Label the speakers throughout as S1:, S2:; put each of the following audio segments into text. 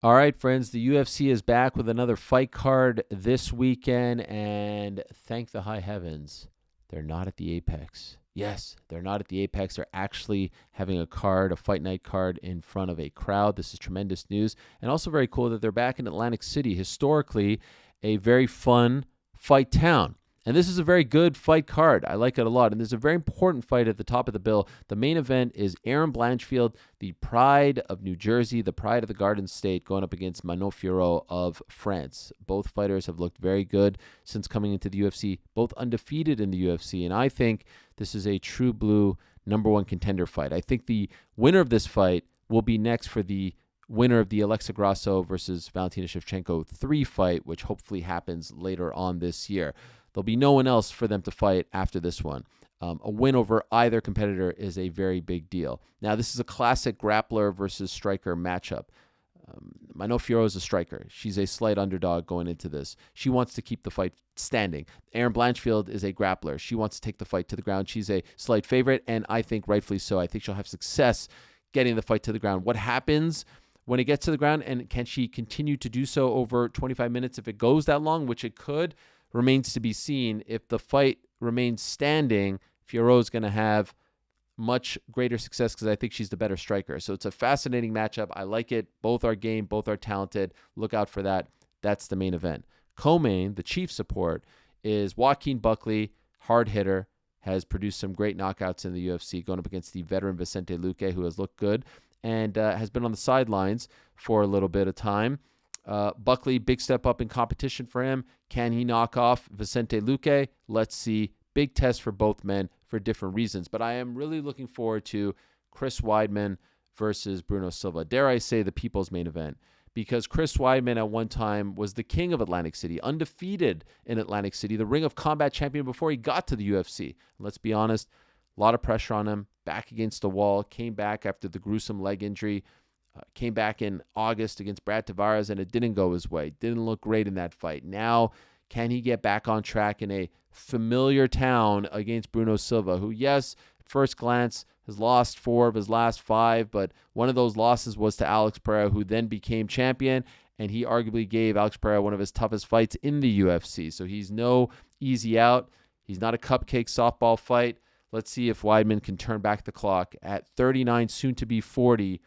S1: All right, friends, the UFC is back with another fight card this weekend, and thank the high heavens, they're not at the Apex. Yes, they're not at the Apex. They're actually having a fight night card in front of a crowd. This is tremendous news, and also very cool that they're back in Atlantic City, historically a very fun fight town. And this is a very good fight card. I like it a lot. And there's a very important fight at the top of the bill. The main event is Aaron Blanchfield, the pride of New Jersey, the pride of the Garden State, going up against Fiorot of France. Both fighters have looked very good since coming into the UFC, both undefeated in the UFC. And I think this is a true blue number one contender fight. I think the winner of this fight will be next for the winner of the Alexa Grasso versus Valentina Shevchenko 3 fight, which hopefully happens later on this year. There'll be no one else for them to fight after this one. A win over either competitor is a very big deal. Now, this is a classic grappler versus striker matchup. Fiorot is a striker. She's a slight underdog going into this. She wants to keep the fight standing. Aaron Blanchfield is a grappler. She wants to take the fight to the ground. She's a slight favorite, and I think rightfully so. I think she'll have success getting the fight to the ground. What happens when it gets to the ground, and can she continue to do so over 25 minutes if it goes that long, which it could, remains to be seen. If the fight remains standing, Fiorot is going to have much greater success because I think she's the better striker. So it's a fascinating matchup. I like it. Both are game. Both are talented. Look out for that. That's the main event. Co-main, the chief support, is Joaquin Buckley, hard hitter, has produced some great knockouts in the UFC, going up against the veteran Vicente Luque, who has looked good and has been on the sidelines for a little bit of time. Buckley, big step up in competition for him. Can he knock off Vicente Luque? Let's see. Big test for both men for different reasons. But I am really looking forward to Chris Weidman versus Bruno Silva. Dare I say the people's main event? Because Chris Weidman at one time was the king of Atlantic City, undefeated in Atlantic City, the Ring of Combat champion before he got to the UFC. And let's be honest, a lot of pressure on him, back against the wall, came back after the gruesome leg injury. Came back in August against Brad Tavares, and it didn't go his way. Didn't look great in that fight. Now, can he get back on track in a familiar town against Bruno Silva, who, yes, at first glance, has lost 4 of his last 5, but one of those losses was to Alex Pereira, who then became champion, and he arguably gave Alex Pereira one of his toughest fights in the UFC. So he's no easy out. He's not a cupcake softball fight. Let's see if Weidman can turn back the clock at 39, soon to be 40,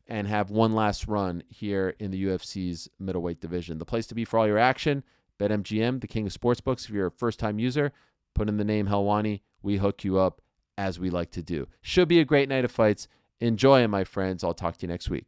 S1: and have one last run here in the UFC's middleweight division. The place to be for all your action, BetMGM, the king of sportsbooks. If you're a first-time user, put in the name Helwani. We hook you up as we like to do. Should be a great night of fights. Enjoy it, my friends. I'll talk to you next week.